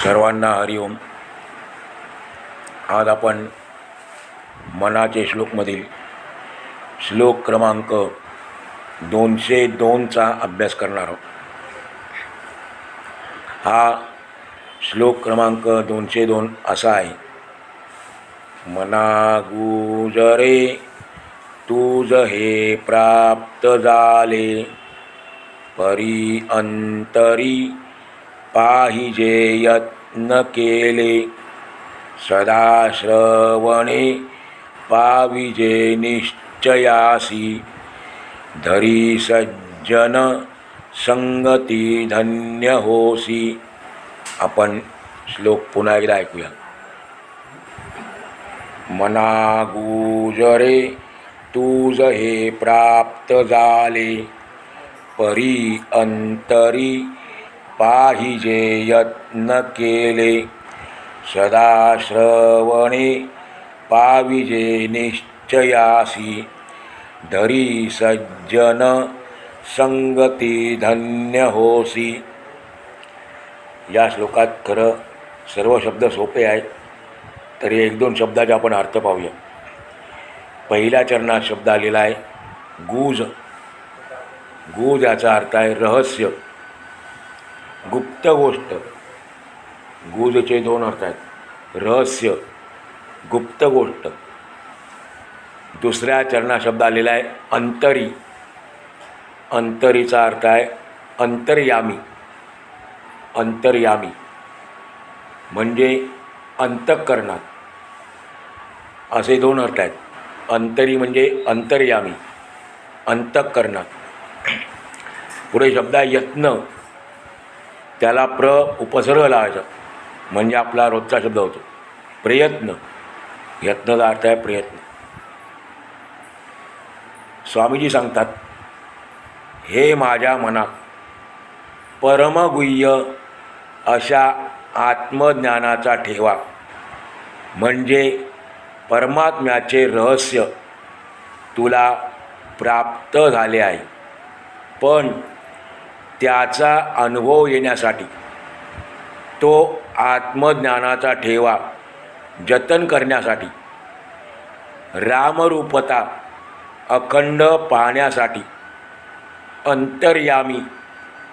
सर्वांना हरिओम. आज आपण मनाचे श्लोकमधील श्लोक क्रमांक 202चा अभ्यास करणार आहोत. हा श्लोक क्रमांक 202 असा आहे. मना गुजरे तुझ हे प्राप्त झाले, परी अंतरी पाहिजे यत्न केले, सदा श्रवणे पाविजे निश्चयासी, धरी सज्जन संगती धन्य होसी. आपण श्लोक पुन्हा एकदा ऐकूया. मना गुजरे तुझ हे प्राप्त झाले, परी अंतरी पाहिजे यत्न केले, सदा श्रवणे पाविजे निश्चयासी, धरी सज्जन संगती धन्य होसी. या श्लोकात खरं सर्व शब्द सोपे आहेत, तरी एक दोन शब्दाचे आपण अर्थ पाहूया. पहिल्या चरणात शब्द आलेला आहे गुज. गुज याचा अर्थ आहे रहस्य, गुप्त गोष्ट. गुजचे दोन अर्थ आहेत, रहस्य, गुप्त गोष्ट. दुसऱ्या चरणात शब्द आलेला आहे अंतरी. अंतरीचा अर्थ आहे अंतर्यामी. अंतर्यामी म्हणजे अंतःकरणात, असे दोन अर्थ आहेत. अंतरी म्हणजे अंतर्यामी, अंतःकरणात. पुढे शब्द आहे यत्न. त्याला प्र उपसर्ग लावायचा म्हणजे आपला रोजचा शब्द होतो प्रयत्न. यत्नचा अर्थ आहे प्रयत्न. स्वामीजी सांगतात, हे माझ्या मना, परमगुह्य अशा आत्मज्ञानाचा ठेवा, म्हणजे परमात्म्याचे रहस्य तुला प्राप्त झाले आहे. पण त्याचा अनुभव येण्यासाठी, तो आत्मज्ञानाचा ठेवा जतन करण्यासाठी, रामरूपता अखंड पाहण्यासाठी अंतर्यामी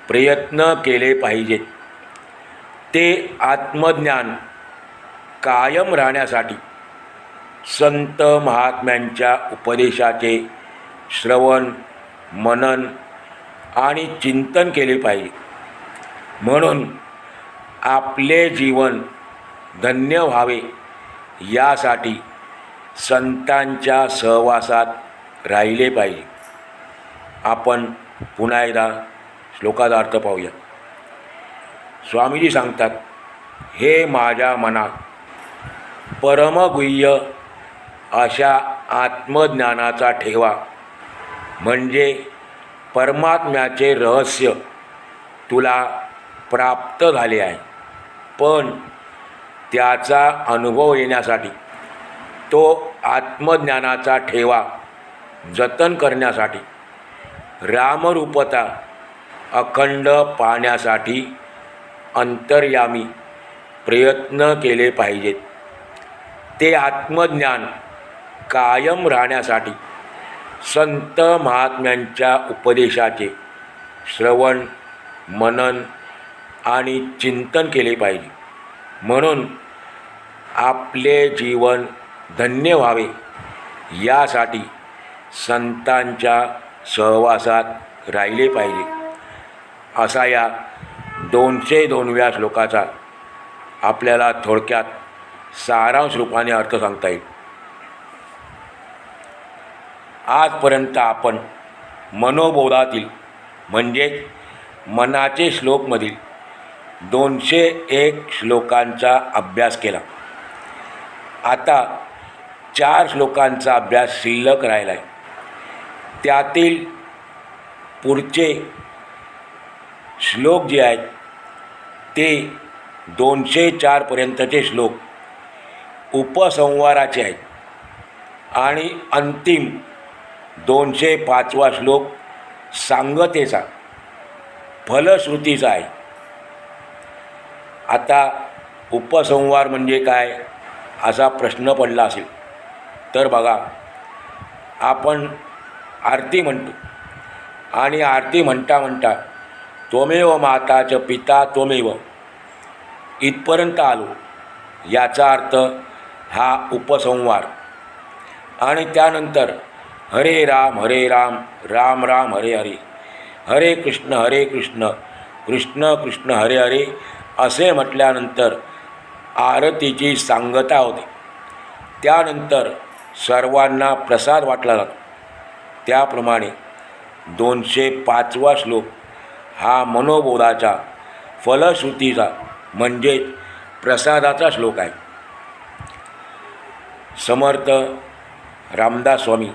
प्रयत्न केले पाहिजेत. ते आत्मज्ञान कायम राहण्यासाठी संत महात्म्यांच्या उपदेशाचे श्रवण, मनन आणि चिंतन केले पाहिजे. म्हणून आपले जीवन धन्य व्हावे यासाठी संतांच्या सहवासात राहिले पाहिजे. आपण पुन्हा एकदा श्लोकाचा अर्थ पाहूया. स्वामीजी सांगतात, हे माझ्या मना, परमगुह्य अशा आत्मज्ञानाचा ठेवा, म्हणजे परमात्म्याचे रहस्य तुला प्राप्त झाले आहे. पण त्याचा अनुभव येण्यासाठी, तो आत्मज्ञानाचा ठेवा जतन करण्यासाठी, रामरूपता अखंड पाहण्यासाठी अंतर्यामी प्रयत्न केले पाहिजेत. ते आत्मज्ञान कायम राहण्यासाठी संत महात्म्यांच्या उपदेशाचे श्रवण, मनन आणि चिंतन केले पाहिजे. म्हणून आपले जीवन धन्य व्हावे यासाठी संतांच्या सहवासात राहिले पाहिजे. असा या 202व्या श्लोकाचा आपल्याला थोडक्यात सारांश रूपाने अर्थ सांगता येईल. आजपर्यंत आपण मनोबोधातील म्हणजेच मनाचे श्लोकमधील 201 श्लोकांचा अभ्यास केला. आता 4 श्लोकांचा अभ्यास शिल्लक राहिला आहे. त्यातील पुढचे श्लोक जे आहेत ते 204 पर्यंतचे श्लोक उपसंहाराचे आहेत आणि अंतिम 205वा श्लोक सांगतेचा, फलश्रुतीचा आहे. आता उपसंहार म्हणजे काय असा प्रश्न पडला असेल तर बघा, आपण आरती म्हणतो आणि आरती म्हणता म्हणता त्वमेव माता च पिता त्वमेव इथपर्यंत आलो, याचा अर्थ हा उपसंहार. आणि त्यानंतर हरे राम राम राम हरे हरे, हरे कृष्ण कृष्ण कृष्ण हरे हरे असे म्हटल्यानंतर आरतीची सांगता होते. त्यानंतर सर्वांना प्रसाद वाटला जातो. त्याप्रमाणे 205वा श्लोक हा मनोबोधाचा फलश्रुतीचा म्हणजेच प्रसादाचा श्लोक आहे. समर्थ रामदास स्वामी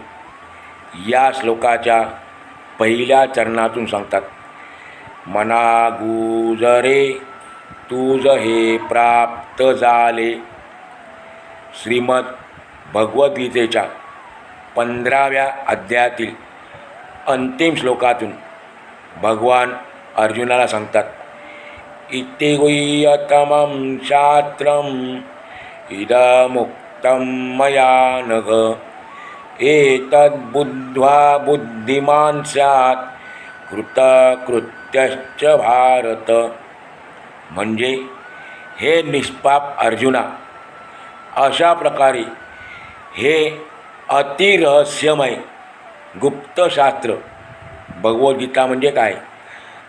या श्लोकाच्या पहिल्या चरणातून सांगतात, मना गुजरे तुझ हे प्राप्त झाले. श्रीमद भगवद्गीतेच्या 15व्या अध्यायातील अंतिम श्लोकातून भगवान अर्जुनाला सांगतात, इति गुह्यतमं शास्त्रम् इदमुक्तं मया नघ एतद्बुद्ध्वा बुद्धिमान् स्यात् कृतकृत्यश्च भारत. म्हणजे हे निष्पाप अर्जुना, अशा प्रकारे हे अतिरहस्यमय गुप्तशास्त्र, भगवद्गीता म्हणजे काय,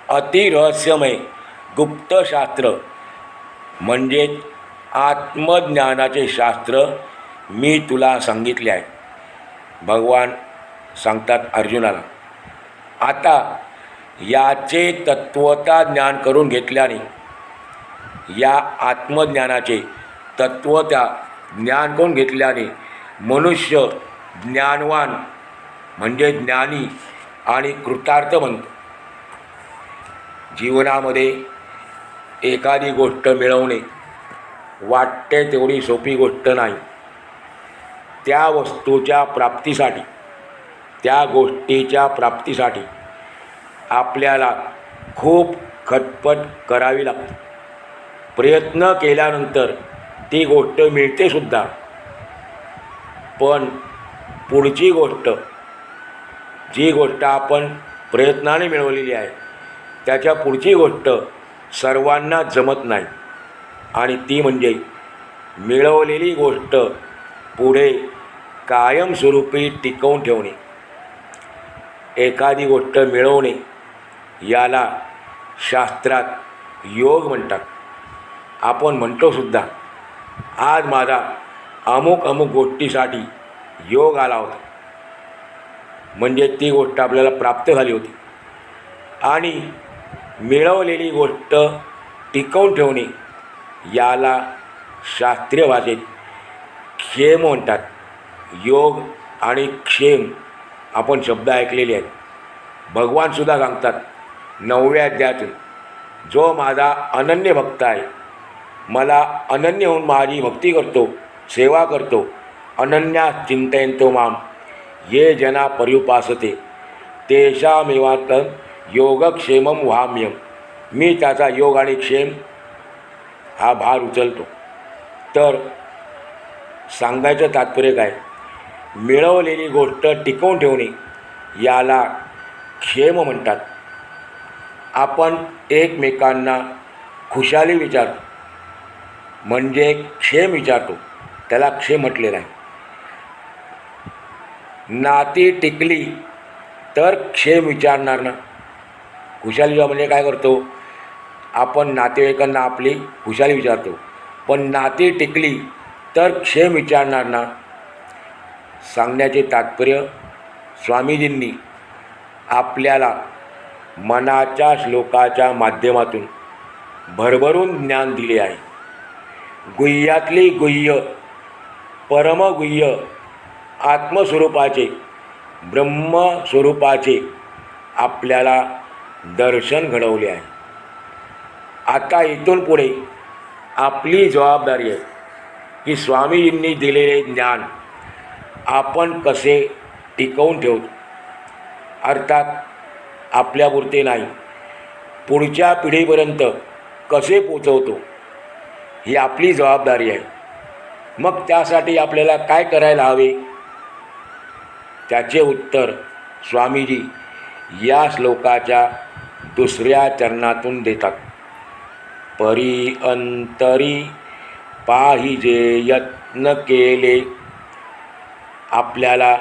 अतिरहस्यमय गुप्तशास्त्र म्हणजेच आत्मज्ञानाचे शास्त्र मी तुला सांगितले आहे. भगवान सांगतात अर्जुनाला, आता याचे तत्वता ज्ञान करून घेतल्याने, या आत्मज्ञानाचे तत्वता ज्ञान करून घेतल्याने मनुष्य ज्ञानवान म्हणजे ज्ञानी आणि कृतार्थ बनतो. जीवनामध्ये एखादी गोष्ट मिळवणे वाटते तेवढी सोपी गोष्ट नाही. त्या वस्तूच्या प्राप्तीसाठी, त्या गोष्टीच्या प्राप्तीसाठी आपल्याला खूप खटपट करावी लागते. प्रयत्न केल्यानंतर ती गोष्ट मिळतेसुद्धा, पण पुढची गोष्ट, जी गोष्ट आपण प्रयत्नाने मिळवलेली आहे त्याच्या पुढची गोष्ट सर्वांना जमत नाही. आणि ती म्हणजे मिळवलेली गोष्ट पुढे कायमस्वरूपी टिकवून ठेवणे. एखादी गोष्ट मिळवणे याला शास्त्रात योग म्हणतात. आपण म्हणतोसुद्धा, आज माझा अमुक गोष्टीसाठी योग आला होता, म्हणजे ती गोष्ट आपल्याला प्राप्त झाली होती. आणि मिळवलेली गोष्ट टिकवून ठेवणे याला शास्त्रीय भाषेत क्षेम म्हणतात. योग आणि क्षेम आपण शब्द ऐकलेले आहेत. भगवानसुद्धा सांगतात 9व्या अध्यायातून, जो माझा अनन्य भक्त आहे, मला अनन्य होऊन माझी भक्ती करतो, सेवा करतो, अनन्या चिंतयन्तो माम ये जना पर्युपासते तेषामेवात योगक्षेमं वहाम्यहम्. मी त्याचा योग आणि क्षेम हा भार उचलतो. तर सांगायचं तात्पर्य काय, मिळवलेली गोष्ट टिकवून ठेवणे याला क्षेम म्हणतात. आपण एकमेकांना खुशाली विचारतो म्हणजे क्षेम विचारतो, त्याला क्षेम म्हटलेलं आहे. नाती टिकली तर क्षेम विचारणार ना. खुशाली म्हणजे काय करतो, आपण नातेवाईकांना आपली खुशाली विचारतो, पण नाती टिकली तर क्षेम विचारणार ना. सांगण्याचे तात्पर्य स्वामीजींनी आपल्याला मनाच्या श्लोकाच्या माध्यमातून भरभरून ज्ञान दिले आहे. गुह्यातली गुह्य, परमगुह्य आत्मस्वरूपाचे, ब्रह्मस्वरूपाचे आपल्याला दर्शन घडवले आहे. आता इथून पुढे आपली जबाबदारी आहे की स्वामीजींनी दिलेले ज्ञान आपण कसे टिकवून ठेवतो. अर्थात आपल्यापुरते नाही, पुढच्या पिढीपर्यंत कसे पोचवतो ही आपली जबाबदारी आहे. मग त्यासाठी आपल्याला काय करायला हवे? त्याचे उत्तर स्वामीजी या श्लोकाच्या दुसऱ्या चरणातून देतात. परी अंतरी पाहिजे यत्न केले. आपल्याला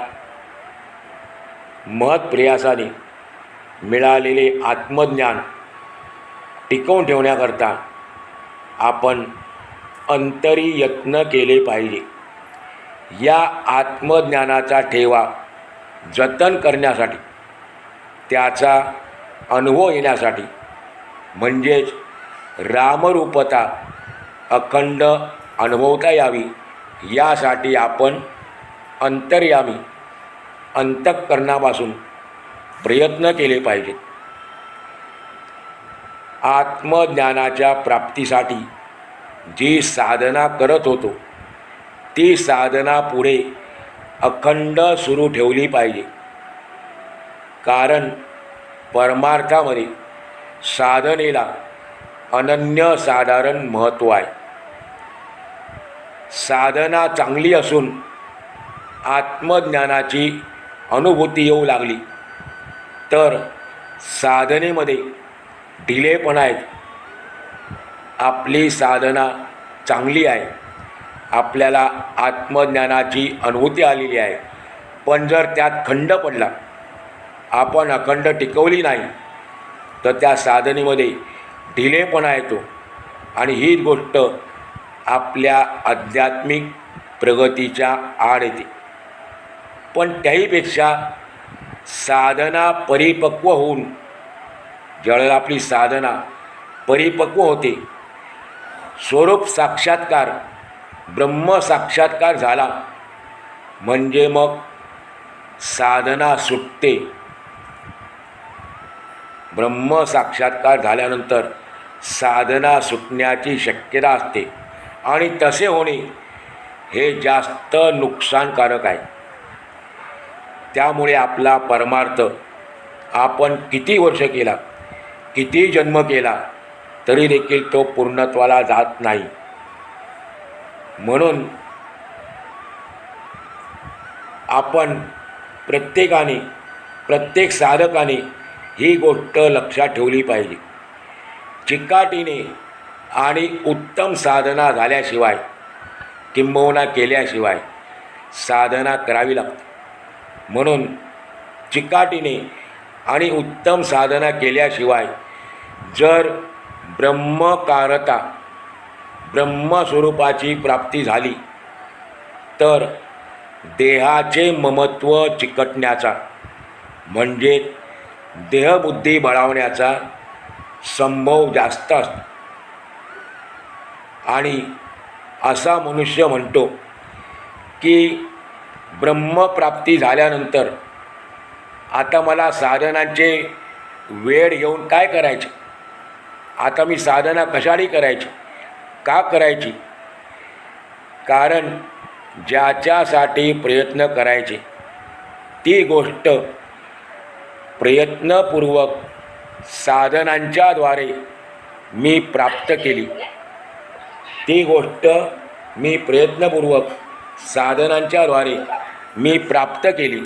महत्प्रयासाने मिळालेले आत्मज्ञान टिकवून ठेवण्याकरता आपण अंतरी यत्न केले पाहिजे. या आत्मज्ञानाचा ठेवा जतन करण्यासाठी, त्याचा अनुभव येण्यासाठी, म्हणजेच रामरूपता अखंड अनुभवता यावी यासाठी आपण अंतर्यामी अंतःकरणापासून प्रयत्न केले पाहिजेत. आत्मज्ञानाच्या प्राप्तीसाठी जी साधना करत होतो ती साधना पुढे अखंड सुरू ठेवली पाहिजे. कारण परमार्थामध्ये साधनेला अनन्यसाधारण महत्त्व आहे. साधना चांगली असून आत्मज्ञानाची अनुभूती येऊ लागली तर साधनेमध्ये ढिलेपणा आहे. आपली साधना चांगली आहे, आपल्याला आत्मज्ञानाची अनुभूती आलेली आहे, पण जर त्यात खंड पडला, आपण अखंड टिकवली नाही तर त्या साधनेमध्ये ढिलेपणा येतो आणि हीच गोष्ट आपल्या आध्यात्मिक प्रगतीच्या आड येते. पण त्याहीपेक्षा साधना परिपक्व होऊन ज्यावेळेला आपली साधना परिपक्व होते, स्वरूप साक्षात्कार ब्रह्मसाक्षात्कार झाला म्हणजे मग साधना सुटते. ब्रह्मसाक्षात्कार झाल्यानंतर साधना सुटण्याची शक्यता असते आणि तसे होणे हे जास्त नुकसानकारक आहे. त्यामुळे आपला परमार्थ आपण किती वर्ष केला, किती जन्म केला तरी देखील तो पूर्णत्वाला जात नाही. म्हणून आपण प्रत्येकाने, प्रत्येक साधकाने ही गोष्ट लक्षात ठेवली पाहिजे. चिकाटीने आणि उत्तम साधना झाल्याशिवाय किंबहुना केल्याशिवाय साधना करावी लागते. म्हणून चिकाटीने आणि उत्तम साधना केल्याशिवाय जर ब्रह्मकारता ब्रह्मस्वरूपाची प्राप्ती झाली तर देहाचे ममत्व चिकटण्याचा म्हणजे देहबुद्धी बळावण्याचा संभव जास्त असतो. आणि असा मनुष्य म्हणतो की ब्रह्मप्राप्ती झाल्यानंतर आता मला साधनांचे वेळ येऊन काय करायचे, आता मी साधना कशासाठी करायची, का करायची? कारण ज्याच्यासाठी प्रयत्न करायचे ती गोष्ट प्रयत्नपूर्वक साधनांच्याद्वारे मी प्राप्त केली, ती गोष्ट मी प्रयत्नपूर्वक साधनांच्याद्वारे मी प्राप्त केली.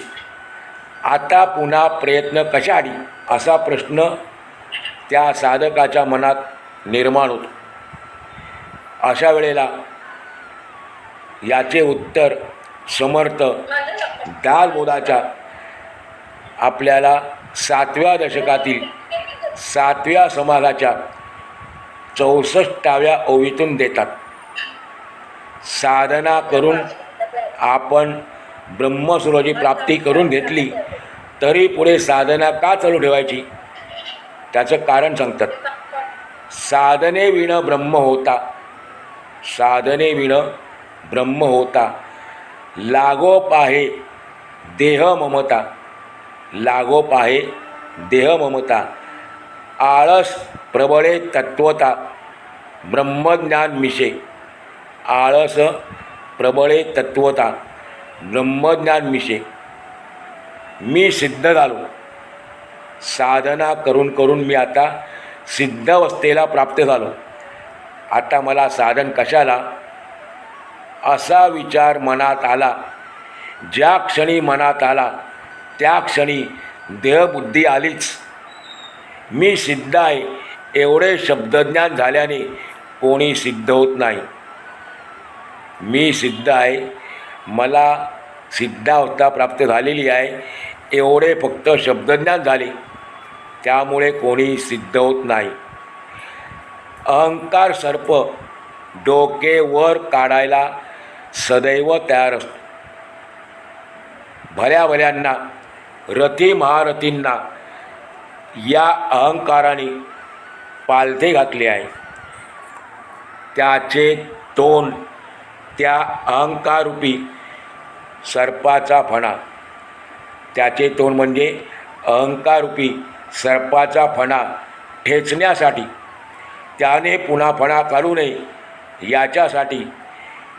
आता पुन्हा प्रयत्न कशासाठी असा प्रश्न त्या साधकाच्या मनात निर्माण होतो. अशा वेळेला याचे उत्तर समर्थ दासबोधाच्या आपल्याला 7व्या दशकातील 7व्या समाजाच्या 64व्या ओवीतून देतात. साधना करून आपण ब्रह्मस्वरूपाची प्राप्ती करून घेतली तरी पुढे साधना का चालू ठेवायची? त्याचं कारण सांगतात. साधनेविण ब्रह्म होता, साधनेविण ब्रह्म होता, लागो पाहे देह ममता, लागो पाहे देह ममता, आळस प्रबळे तत्वता, ब्रह्मज्ञान मिशे, आळस प्रबळे तत्वता, ब्रह्मज्ञान मिशे. मी सिद्ध झालो, साधना करून करून मी आता सिद्धावस्थेला प्राप्त झालो आता मला साधन कशाला, असा विचार मनात आला. ज्या क्षणी मनात आला त्या क्षणी देहबुद्धी आलीच. मी सिद्ध आहे एवढे शब्दज्ञान झाल्याने कोणी सिद्ध होत नाही. मी सिद्ध आहे, मला सिद्धावस्था प्राप्त झालेली आहे एवढे फक्त शब्दज्ञान झाले, त्यामुळे कोणी सिद्ध होत नाही. अहंकार सर्प डोके वर काढायला सदैव तयार असतो. भल्या भल्यांना, रथी महारथींना या अहंकाराने पालथे घातले आहे. त्याचे तोंड त्या अहंकाररूपी सर्पाचा फणा, त्याचे तोंड म्हणजे अहंकाररूपी सर्पाचा फणा ठेचण्यासाठी, त्याने पुन्हा फणा काढू नये याच्यासाठी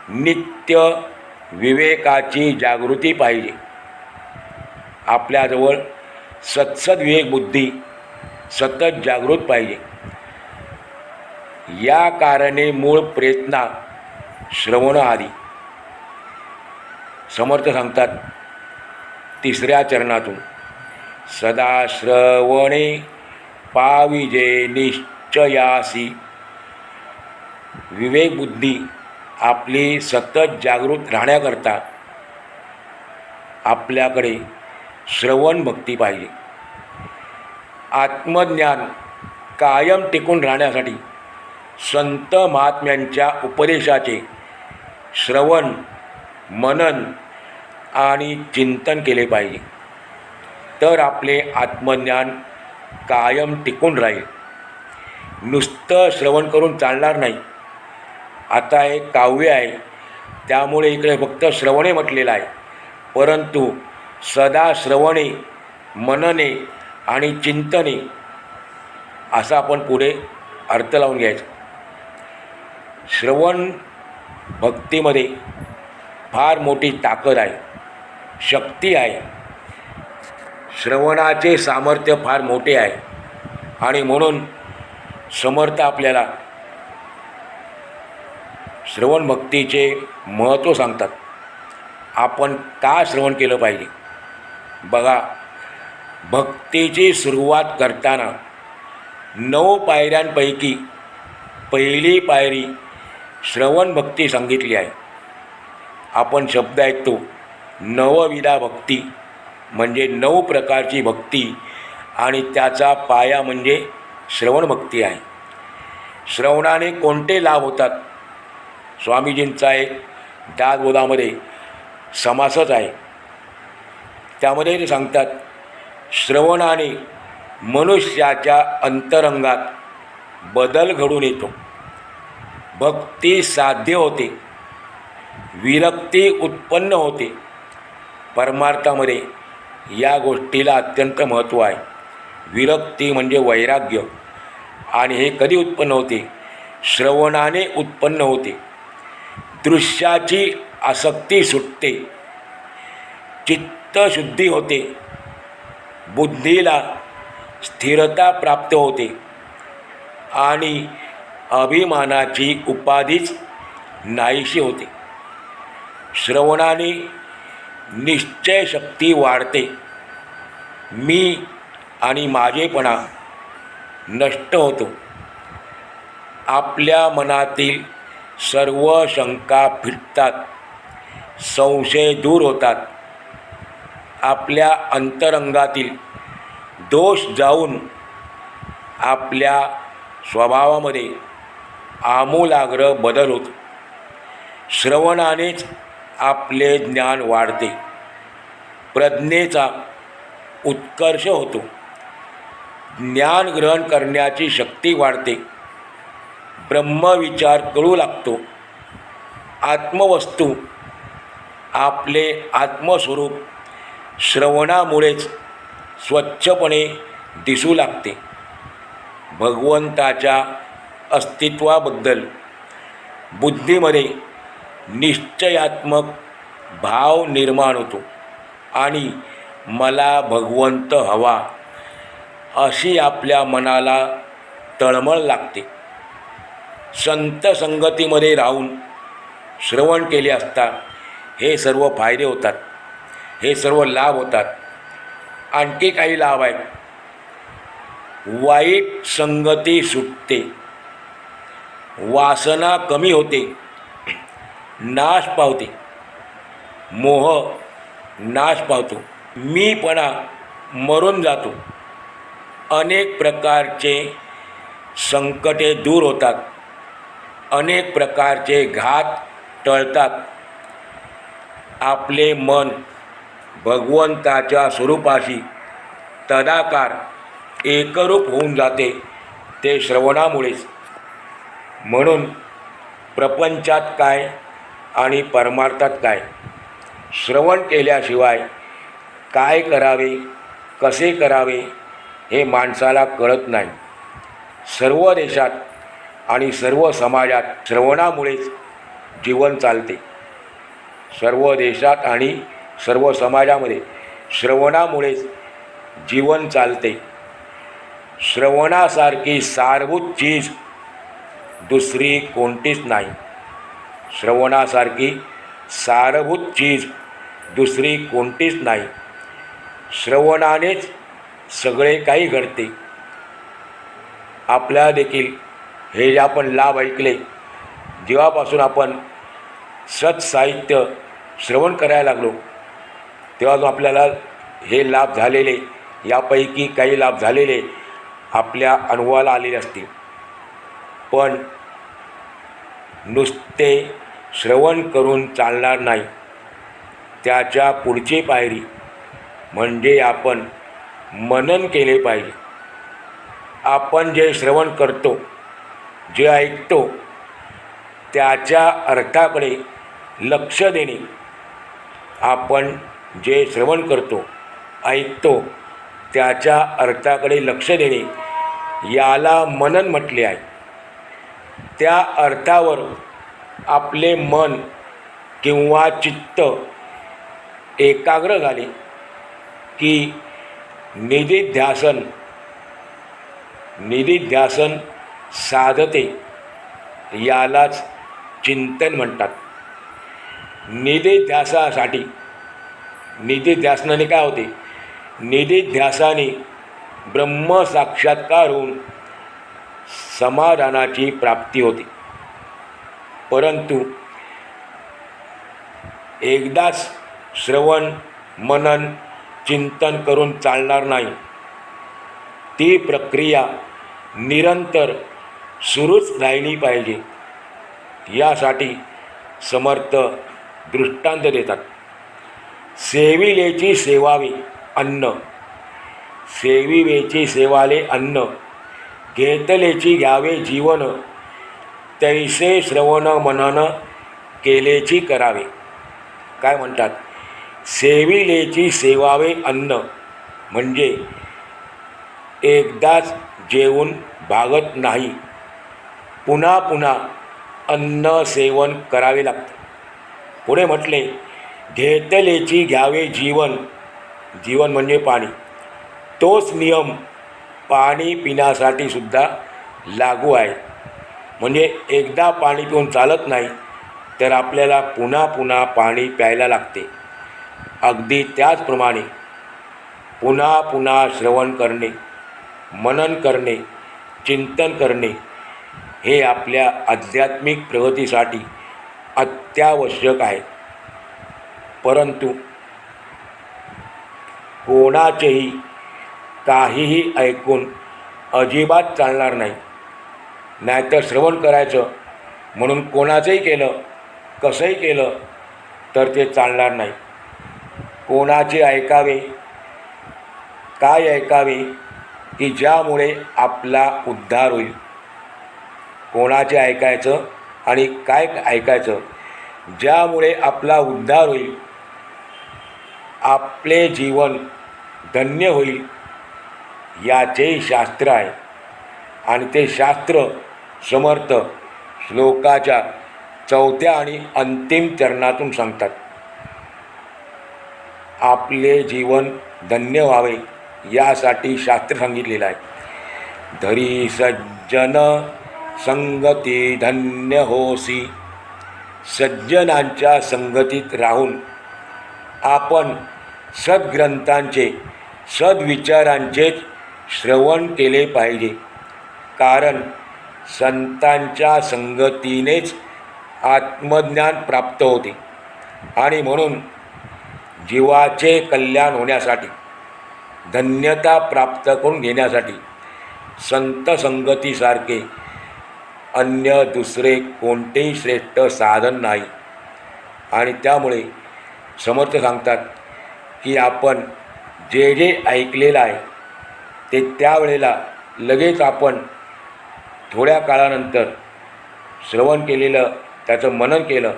नित्य विवेकाची जागृती पाहिजे. आपल्याजवळ सत्सद विवेक बुद्धी सतत जागृत पाहिजे. या कारणे मूळ प्रेरणा श्रवण आदी. समर्थ सांगतात तिसऱ्या चरणातून, सदा श्रवणे पाविजे निश्चयासी. विवेकबुद्धी आपली सतत जागृत राहण्याकरता आपल्याकडे श्रवण भक्ती पाहिजे. आत्मज्ञान कायम टिकून राहण्यासाठी संत महात्म्यांच्या उपदेशाचे श्रवण, मनन आणि चिंतन केले पाहिजे. तर आपले आत्मज्ञान कायम टिकून राहील. नुसतं श्रवण करून चालणार नाही. आता एक काव्य आहे त्यामुळे इकडे फक्त श्रवणे म्हटलेलं आहे, परंतु सदा श्रवणे, मनने आणि चिंतने असा आपण पुढे अर्थ लावून घ्यायचा. श्रवण भक्तीमध्ये फार मोठी ताकद आहे, शक्ती आहे. श्रवणाचे सामर्थ्य फार मोठे आहे आणि म्हणून समर्थ आपल्याला श्रवण भक्तीचे महत्त्व सांगतात. आपण का श्रवण केलं पाहिजे? बघा, भक्तीची सुरुवात करताना 9 पायऱ्यांपैकी पहिली पायरी श्रवण भक्ती सांगितली आहे. आपण शब्द ऐकतो नवविधा भक्ती, म्हणजे 9 प्रकारची भक्ती आणि त्याचा पाया म्हणजे श्रवण भक्ती आहे. श्रवणाने कोणते लाभ होतात? स्वामीजींचा एक दासबोधामध्ये समासच आहे. त्यामध्ये ते सांगतात, श्रवणाने मनुष्याच्या अंतरंगात बदल घडून येतो, भक्ती साध्य होते, विरक्ती उत्पन्न होते. परमार्थामध्ये या गोष्टीला अत्यंत महत्त्व आहे. विरक्ती म्हणजे वैराग्य, आणि हे कधी उत्पन्न होते? श्रवणाने उत्पन्न होते. दृश्याची आसक्ती सुटते, चित्तशुद्धी होते, बुद्धीला स्थिरता प्राप्त होते आणि अभिमानाची उपाधीच नाहीशी होते. श्रवणाने निश्चयशक्ती वाढते, मी आणि माझेपणा नष्ट होतो, आपल्या मनातील सर्व शंका फिटतात, संशय दूर होतात, आपल्या अंतरंगातील दोष जाऊन आपल्या स्वभावामध्ये आमूलाग्र बदल होतो. श्रवणानेच आपले ज्ञान वाढते, प्रज्ञेचा उत्कर्ष होतो, ज्ञान ग्रहण करण्याची शक्ती वाढते, ब्रह्मविचार कळू लागतो, आत्मवस्तू आपले आत्मस्वरूप श्रवणामुळेच स्वच्छपणे दिसू लागते. भगवंताच्या अस्तित्वाबद्दल बुद्धीमध्ये निश्चयात्मक भाव निर्माण होतो आणि मला भगवंत हवा अशी आपल्या मनाला तळमळ लागते. संत संगतीमध्ये राहून श्रवण केले असता हे सर्व फायदे होतात, हे सर्व लाभ होतात. आणखी काही लाभ आहेत. वाईट संगती सुटते, वासना कमी होते, नाश पावते, मोह नाश पावतो, मीपणा मरून जातो, अनेक प्रकारचे संकटे दूर होतात, अनेक प्रकारचे घात टळतात. आपले मन भगवंताच्या स्वरूपाशी तदाकार एकरूप होऊन जाते ते श्रवणामुळेच. म्हणून प्रपंचात काय आणि परमार्थात काय, श्रवण केल्याशिवाय काय करावे, कसे करावे हे माणसाला कळत नाही. सर्व देशात आणि सर्व समाजात श्रवणामुळेच जीवन चालते. सर्व देशात आणि सर्व समाजामध्ये श्रवणामुळेच जीवन चालते. श्रवणासारखी सारभूत चीज दुसरी कोणतीच नाही. श्रवणासारखी सारभूत चीज दुसरी कोणतीच नाही. श्रवणानेच सगळे काही घडते. आपल्याला देखील हे जे आपण लाभ ऐकले, जेव्हापासून आपण सत्साहित्य श्रवण करायला लागलो तेव्हा आपल्याला हे लाभ झालेले, यापैकी काही लाभ झालेले आपल्या अनुभवाला आलेले असतील. पण नुसते श्रवण करून चालणार नाही. त्याच्या पुढची पायरी म्हणजे आपण मनन केले पाहिजे. आपण जे श्रवण करतो, जे ऐकतो त्याच्या अर्थाकडे लक्ष देणे. आपण जे श्रवण करतो, ऐकतो त्याच्या अर्थाकडे लक्ष देणे याला मनन म्हटले आहे. त्या अर्थावर आपले मन किंवा चित्त एकाग्र झाले की निधिध्यासन साधते. यालाच चिंतन म्हणतात. निधिध्यासनाने काय होते? निधिध्यासाने ब्रह्मसाक्षात्कार होऊन समाधानाची प्राप्ती होते. परंतु एकदाच श्रवण मनन चिंतन करून चालणार नाही. ती प्रक्रिया निरंतर सुरूच राहिली पाहिजे. यासाठी समर्थ दृष्टांत देतात. सेविलेची सेवावे अन्न, सेविवेची सेवाले अन्न, घेतलेची घ्यावे जीवन, तैसे श्रवण मनन केलेची करावे. काय म्हणतात? सेविलेची सेवावे अन्न म्हणजे एकदाच जेवून भागत नाही, पुन्हा पुन्हा अन्न सेवन करावे लागते. पुढे म्हटले, घेतलेची घ्यावे जीवन, जीवन म्हणजे पाणी. तोच नियम पाणी पिण्यासाठी सुद्धा लागू आहे. म्हणजे एकदा पाणी पिऊन चालत नाही, तर आपल्याला पुन्हा पुन्हा पाणी प्यायला लागते. अगदी त्याचप्रमाणे पुन्हा पुन्हा श्रवण करणे, मनन करणे, चिंतन करणे हे आपल्या आध्यात्मिक प्रगतीसाठी अत्यावश्यक आहे. परंतु कोणाचेही काहीही ऐकून अजिबात चालणार नाही. नाहीतर श्रवण करायचं म्हणून कोणाचंही केलं, कसंही केलं तर ते चालणार नाही. कोणाचे ऐकावे, काय ऐकावे की ज्यामुळे आपला उद्धार होईल. कोणाचे ऐकायचं आणि काय ऐकायचं ज्यामुळे आपला उद्धार होईल, आपले जीवन धन्य होईल, याचे शास्त्र आहे. आणि ते शास्त्र समर्थ श्लोकाच्या 4थ्या आणि अंतिम चरणातून सांगतात. आपले जीवन धन्य व्हावे यासाठी शास्त्र सांगितलेलं आहे. धरी सज्जन संगती धन्य होसी. सज्जनांच्या संगतीत राहून आपण सद्ग्रंथांचे सद्विचारांचेच श्रवण केले पाहिजे. कारण संतांच्या संगतीनेच आत्मज्ञान प्राप्त होते आणि म्हणून जीवाचे कल्याण होण्यासाठी, धन्यता प्राप्त करून घेण्यासाठी संत संगतीसारखे अन्य दुसरे कोणतेही श्रेष्ठ साधन नाही. आणि त्यामुळे समर्थ सांगतात की आपण जे जे ऐकलेलं आहे ते त्यावेळेला लगेच आपण थोड्या काळानंतर श्रवण केलेलं, त्याचं मनन केलं,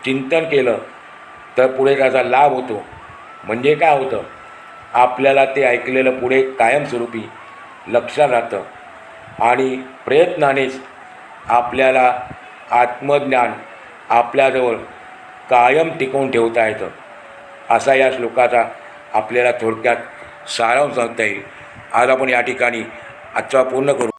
चिंतन केलं तर पुढे त्याचा लाभ होतो. म्हणजे काय होतं, आपल्याला ते ऐकलेलं पुढे कायमस्वरूपी लक्षात राहतं आणि प्रयत्नानेच आपल्याला आत्मज्ञान आपल्याजवळ कायम टिकवून ठेवता येतं. असा या श्लोकाचा आपल्याला थोडक्यात सारांश सांगता येईल. आज आपण या ठिकाणी आजचा पूर्ण करू.